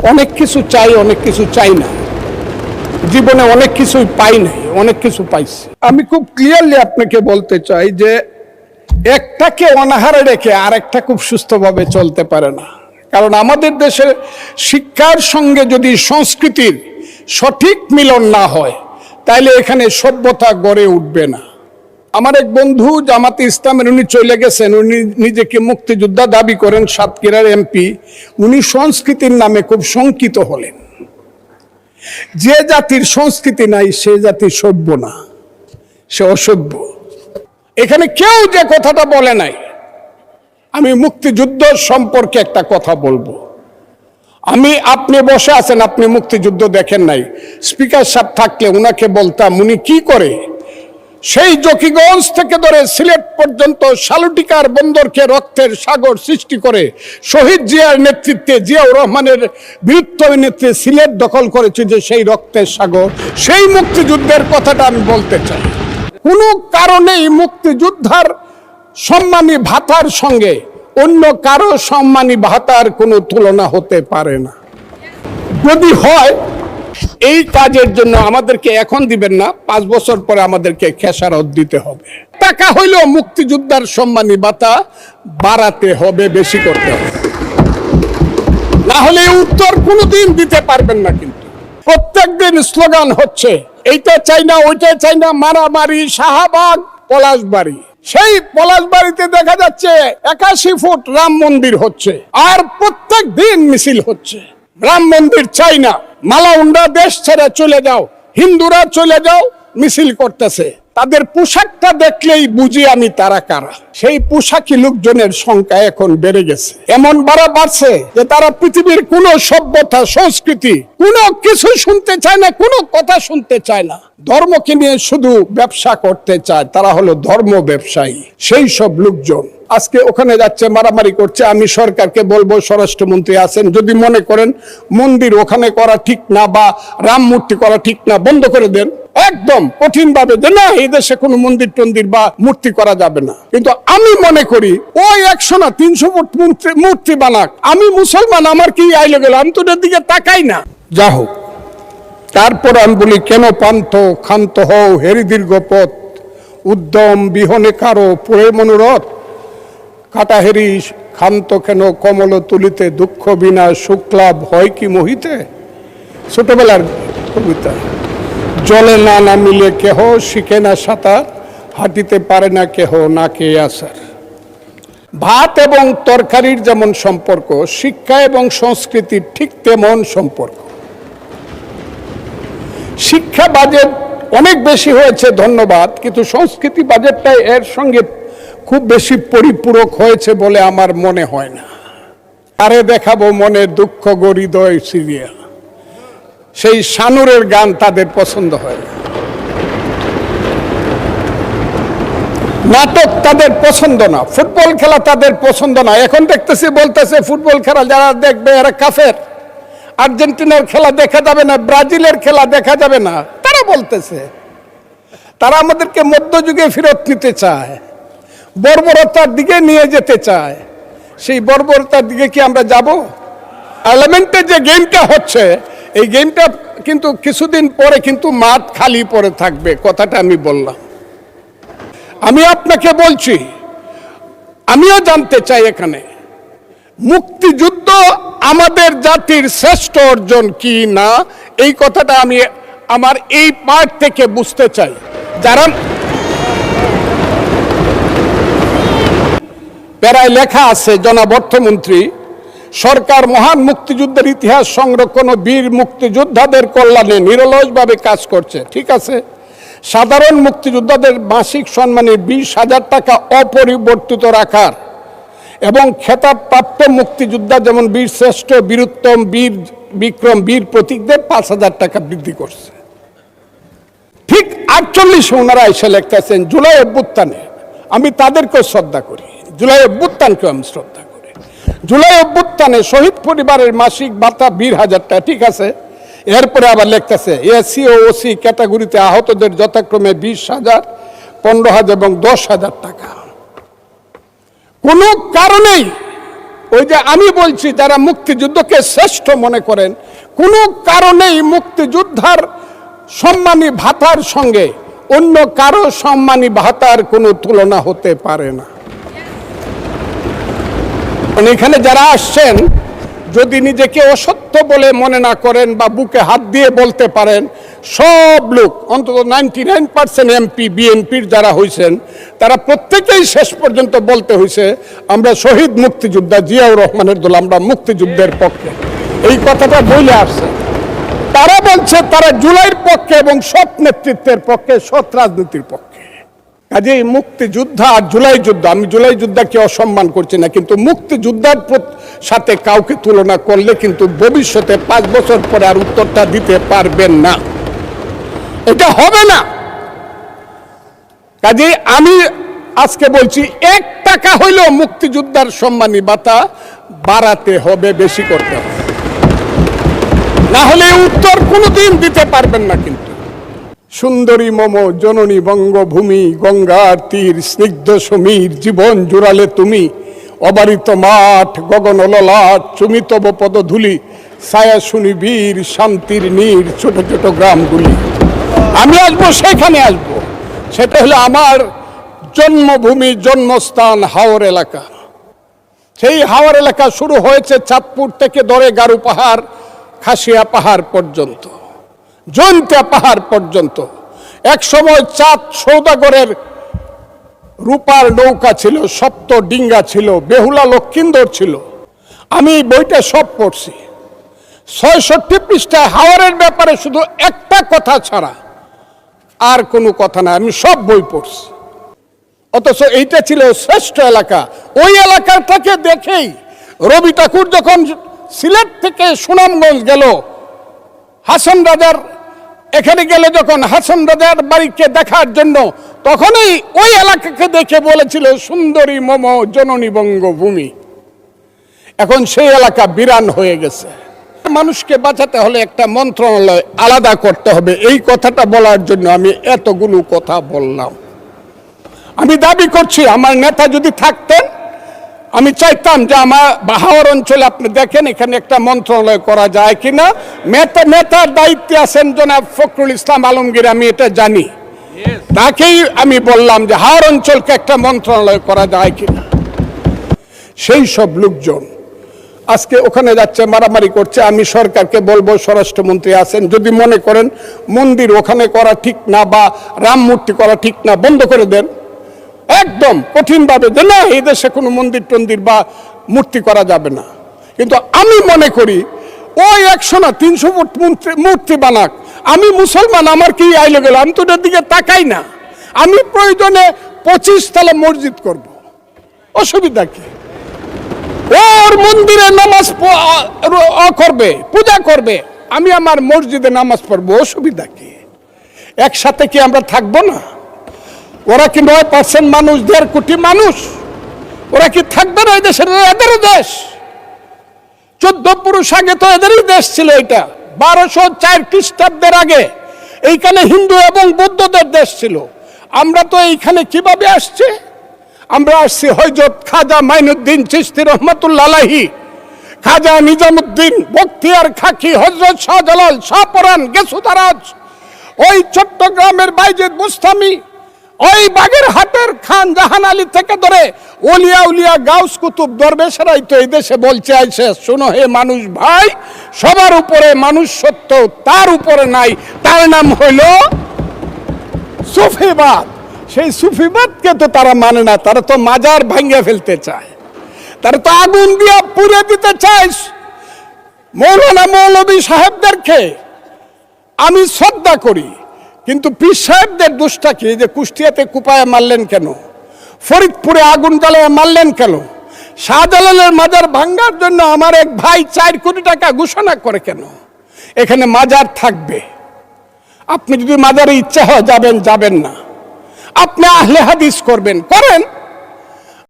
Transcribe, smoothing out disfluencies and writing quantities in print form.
অনেক কিছু চাই, অনেক কিছু চাই না। জীবনে অনেক কিছুই পাই নাই, অনেক কিছু পাইছি। আমি খুব ক্লিয়ারলি আপনাকে বলতে চাই যে একটাকে অনাহারে রেখে আরেকটা খুব সুস্থভাবে চলতে পারে না। কারণ আমাদের দেশের শিক্ষার সঙ্গে যদি সংস্কৃতির সঠিক মিলন না হয়, তাইলে এখানে সভ্যতা গড়ে উঠবে না। আমার এক বন্ধু জামাতে ইসলামের, উনি চলে গেছেন, উনি নিজেকে মুক্তিযোদ্ধা দাবি করেন, সাতক্ষীরার এমপি। উনি সংস্কৃতির নামে খুব শঙ্কিত হলেন। যে জাতির সংস্কৃতি নাই সে জাতি সভ্য না, সে অসভ্য। এখানে কেউ যে কথাটা বলে নাই। আমি মুক্তিযুদ্ধ সম্পর্কে একটা কথা বলবো। আপনি বসে আছেন, আপনি মুক্তিযুদ্ধ দেখেন নাই। স্পিকার সাহেব থাকলে উনাকে বলতাম, উনি কি করে সেই জকিগঞ্জ থেকে ধরে সিলেট পর্যন্ত সালুটিকার বন্দরকে রক্তের সাগর সৃষ্টি করে শহীদ জিয়ার নেতৃত্বে, জিয়াউর রহমানের বীরত্বের নেতৃত্বে সিলেট দখল করেছে, যে সেই রক্তের সাগর, সেই মুক্তিযুদ্ধের কথাটা আমি বলতে চাই। কোনো কারণেই মুক্তিযোদ্ধার সম্মানী ভাতার সঙ্গে অন্য কারো সম্মানী ভাতার কোনো তুলনা হতে পারে না। যদি হয়, এই কাজের জন্য আমাদেরকে এখন দিবেন না, 5 বছর পরে আমাদেরকে খেসারত দিতে হবে। টাকা হইলেও মুক্তিযোদ্ধার সম্মানী ভাতা বাড়াতে হবে, বেশি করতে হবে, না হলে উত্তর কোনোদিন দিতে পারবেন না। কিন্তু প্রত্যেকদিন স্লোগান হচ্ছে এইটা চাই না, ওইটা চাই না, মারামারি, শাহবাগ, পলাশবাড়ি। সেই পলাশবাড়িতে দেখা যাচ্ছে 81 ফুট রাম মন্দির হচ্ছে, আর প্রত্যেক দিন মিছিল হচ্ছে। রাম মন্দির চাই না, মালাউন্ডা দেশ ছেড়ে চলে যাও, হিন্দুরা চলে যাও, মিছিল করতেছে। তাদের পোশাকটা দেখলেই বুঝি আমি তারা কারা। সেই পোশাকি লোকজনের সংখ্যা এখন বেড়ে গেছে, এমন বাড়ছে যে তারা পৃথিবীর কোন সভ্যতা, সংস্কৃতি, কোনো কিছু শুনতে চায় না, কোনো কথা শুনতে চায় না। ধর্মকে নিয়ে শুধু ব্যবসা করতে চায়, তারা হলো ধর্ম ব্যবসায়ী। সেই সব লোকজন আজকে ওখানে যাচ্ছে, মারামারি করছে। আমি সরকারকে বলবো, স্বরাষ্ট্রমন্ত্রী আছেন, যদি মনে করেন মন্দির ওখানে করা ঠিক না বা রাম মূর্তি করা ঠিক না, বন্ধ করে দেন একদম কঠিন ভাবে, যে না, এই দেশে কোনো মন্দির টন্দির বা মূর্তি করা যাবে না। কিন্তু আমি মনে করি ওই 100 না 300 ফুট মূর্তি বানাক, আমি মুসলমান, আমার কি আইলে গেল, আমি তো ওদের দিকে তাকাই না। যা হোক, তারপর আমি বলি, কেন পান্থ ক্ষান্ত হও হেরি দীর্ঘ পথ, উদ্যম বিহনে কারো পুরে মনোরথ, কাটাহেরি ক্ষান্ত কেন কমল তুলিতে, দুঃখ বিনা শুক্লাভ হয় কি মোহিতে। ছোটবেলার কবিতা। জলে না নামিলে কেহ শিখে না সাঁতার, হাঁটিতে পারে না কেহ না কে আসার। ভাত এবং তরকারির যেমন সম্পর্ক, শিক্ষা এবং সংস্কৃতির ঠিক তেমন সম্পর্ক। শিক্ষা বাজেট অনেক বেশি হয়েছে, ধন্যবাদ, কিন্তু সংস্কৃতি বাজেটটা এর সঙ্গে খুব বেশি পরিপূরক হয়েছে বলে আমার মনে হয় না। আরে দেখাবো মনে দুঃখ গরিদয় সিরিয়াল, সেই শানুরের গান তাদের পছন্দ হয় না, নাটক তাদের পছন্দ না, ফুটবল খেলা তাদের পছন্দ না। এখন দেখতেছি বলতেছে ফুটবল খেলা যারা দেখবে এরা কাফের, আর্জেন্টিনার খেলা দেখা যাবে না, ব্রাজিলের খেলা দেখা যাবে না। তারা বলতেছে, তারা আমাদেরকে মধ্যযুগে ফেরত নিতে চায়, বর্বরতার দিকে নিয়ে যেতে চায়। সেই বর্বরতার দিকে কি আমরা যাব? এলিমেন্টে যে গেমটা হচ্ছে, এই গেমটা কিন্তু কিছুদিন পরে কিন্তু মাঠ খালি পড়ে থাকবে, কথাটা আমি বললাম। আমি আপনাকে বলছি, আমিও জানতে চাই এখানে মুক্তিযুদ্ধ আমাদের জাতির শ্রেষ্ঠ অর্জন কি না, এই কথাটা আমি আমার এই পার্ট থেকে বুঝতে চাই। যারা প্যারায় লেখা আছে, জনাব অর্থমন্ত্রী, সরকার মহান মুক্তিযুদ্ধের ইতিহাস সংরক্ষণ ও বীর মুক্তিযোদ্ধাদের কল্যাণে নিরলসভাবে কাজ করছে। ঠিক আছে, সাধারণ মুক্তিযোদ্ধাদের মাসিক সম্মানে 20,000 টাকা অপরিবর্তিত রাখার এবং খেতাবপ্রাপ্ত মুক্তিযোদ্ধা যেমন বীর শ্রেষ্ঠ, বীরুত্তম, বীর বিক্রম, বীর প্রতীকদের 5,000 টাকা বৃদ্ধি করছে। ঠিক 48 ওনারা এসে লিখতেছেন জুলাই অভ্যুত্থানে। আমি তাদেরকেও শ্রদ্ধা করি, জুলাই অভ্যুত্থানকেও আমি শ্রদ্ধা করি। জুলাই অভ্যুত্থানে শহীদ পরিবারের মাসিক ভাতা 20,000 টাকা, ঠিক আছে। এরপরে আবার লিখতেছে এসসি ও ওসি ক্যাটাগরিতে আহতদের যথাক্রমে 20,000, 15,000 এবং 10,000 টাকা। কোনো কারণেই ওই যে আমি বলছি, যারা মুক্তিযুদ্ধকে শ্রেষ্ঠ মনে করেন, কোনো কারণেই মুক্তিযোদ্ধার সম্মানী ভাতার সঙ্গে অন্য কারো সম্মানী ভাতার কোনো তুলনা হতে পারে না। এখানে যারা আসছেন, যদি নিজেকে অসত্য বলে মনে না করেন বা বুকে হাত দিয়ে বলতে পারেন, সব লোক অন্তত 99% এমপি বিএনপির যারা হয়েছেন তারা প্রত্যেকেই শেষ পর্যন্ত বলতে হয়েছে আমরা শহীদ মুক্তিযোদ্ধা জিয়াউর রহমানের দল, আমরা মুক্তিযুদ্ধের পক্ষে, এই কথাটা বলে আসছে। তারা বলছে তারা জুলাইয়ের পক্ষে এবং সৎ নেতৃত্বের পক্ষে, সৎ রাজনীতির পক্ষে। কাজেই মুক্তিযোদ্ধা আর জুলাই যুদ্ধ, আমি জুলাই যুদ্ধকে অসম্মান করছি না, কিন্তু মুক্তিযোদ্ধার সাথে কাউকে তুলনা করলে কিন্তু ভবিষ্যতে 5 বছর পরে আর উত্তরটা দিতে পারবেন না, এটা হবে না। কাজেই আমি আজকে বলছি 1 টাকা হইলেও মুক্তিযোদ্ধার সম্মানী ভাতা বাড়াতে হবে, বেশি করতে হবে, না হলে উত্তর কোনোদিন দিতে পারবেন না। কিন্তু সুন্দরী মম জননী বঙ্গভূমি, গঙ্গার তীর স্নিগ্ধ সমীর, জীবন জুড়ালে তুমি, অবারিত মাঠ গগন ললাট, চুমিতব পদধূলি, ছায়া শুনি বীর শান্তির নীর, ছোট ছোট গ্রামগুলি। আমি আসবো, সেখানে আসবো, সেটা হলো আমার জন্মভূমি, জন্মস্থান হাওর এলাকা। সেই হাওর এলাকা শুরু হয়েছে চাঁদপুর থেকে ধরে গারু পাহাড়, খাসিয়া পাহাড় পর্যন্ত, জৈন্তিয়া পাহাড় পর্যন্ত। এক সময় চাঁদ সৌদাগরের রূপার নৌকা ছিল, সপ্ত ডিঙ্গা ছিল, বেহুলা লক্ষিন্দর ছিল। আমি বইটা সব পড়ছি, 66 পৃষ্ঠায় হাওরের ব্যাপারে শুধু একটা কথা ছাড়া আর কোনো কথা না, আমি সব বই পড়ছি। অথচ এইটা ছিল শ্রেষ্ঠ এলাকা। ওই এলাকাটাকে দেখেই রবি ঠাকুর যখন সিলেট থেকে সুনামগঞ্জ গেল, হাসন রাজার এখানে গেলে যখন হাসন রাজার বাড়িকে দেখার জন্য, তখনই ওই এলাকাকে দেখে বলেছিল সুন্দরী মম জননী বঙ্গভূমি। এখন সেই এলাকা বিরান হয়ে গেছে। মানুষকে বাঁচাতে হলে একটা মন্ত্রণালয় আলাদা করতে হবে, এই কথাটা বলার জন্য আমি এতগুলো কথা বললাম। আমি দাবি করছি, আমার নেতা যদি থাকতেন, আমি চাইতাম যে আমার হাওর অঞ্চলে আপনি দেখেন এখানে একটা মন্ত্রণালয় করা যায় কিনা। নেতার দায়িত্বে আছেন জনাব ফখরুল ইসলাম আলমগীর, আমি এটা জানি, তাকেই আমি বললাম যে হাওর অঞ্চলকে একটা মন্ত্রণালয় করা যায় কিনা। সেই সব লোকজন আজকে ওখানে যাচ্ছে, মারামারি করছে। আমি সরকারকে বলবো, স্বরাষ্ট্রমন্ত্রী আছেন, যদি মনে করেন মন্দির ওখানে করা ঠিক না বা রাম মূর্তি করা ঠিক না, বন্ধ করে দেন একদম কঠিনভাবে, যে না এই দেশে কোনো মন্দির টন্দির বা মূর্তি করা যাবে না। কিন্তু আমি মনে করি ওই 100 না 300 ফুট মূর্তি বানাক, আমি মুসলমান, আমার কি আইলে গেল, আমি তো ওটার দিকে তাকাই না। আমি প্রয়োজনে 25 তলা মসজিদ করব, অসুবিধা কি? ওর মন্দিরে নামাজ করবে, পূজা করবে, আমি আমার মসজিদে নামাজ পড়বো, অসুবিধা কি? একসাথে কি আমরা থাকবো না? ওরা কি 9% মানুষ, 1.5 কোটি মানুষ, ওরা কি থাকবে না? এই দেশের এদেরও দেশ, 14 পুরুষ আগে তো এদেরই দেশ ছিল। এটা 1204 খ্রিস্টাব্দের আগে এইখানে হিন্দু এবং বৌদ্ধদের দেশ ছিল। আমরা তো এইখানে কিভাবে আসছি? আমরা আসছি হযরত খাজা মাইনুদ্দিন চিশতি রহমাতুল্লাহ আলাইহি, খাজা নিজামুদ্দিন বখতিয়ার খাকি, হযরত শাহজালাল, শাহপরান, গেসুদারাজ, ওই চট্টগ্রামের বাইজিদ বুস্তামি, ওই বাগেরহাটের খান জাহান আলী থেকে ধরে ওলিয়া উলিয়া গাউস কুতুব দরবেশেরাই তো এই দেশে বলছে আইসে, শোনো হে মানুষ ভাই, সবার উপরে মানুষ সত্য, তার উপরে নাই, তার নাম হইল সুফিবাদ। সেই সুফিবাদকে তো তারা মানে না, তারা তো মাজার ভাঙ্গিয়ে ফেলতে চায়, তারা তো আগুন দিয়া পুড়ে দিতে চায়। মৌলানা মৌলভী সাহেবদেরকে আমি শ্রদ্ধা করি, কিন্তু পীর সাহেবদের দোষটা কি? যে কুষ্টিয়াতে কুপায় মারলেন কেন? ফরিদপুরে আগুন জ্বালায় মারলেন কেন? শাহজালালের মাজার ভাঙ্গার জন্য আমার এক ভাই 4 কোটি টাকা ঘোষণা করে কেন? এখানে মাজার থাকবে, আপনি যদি মাজারে ইচ্ছা হয় যাবেন, যাবেন না। আপনি আহলে হাদিস করবেন, করেন,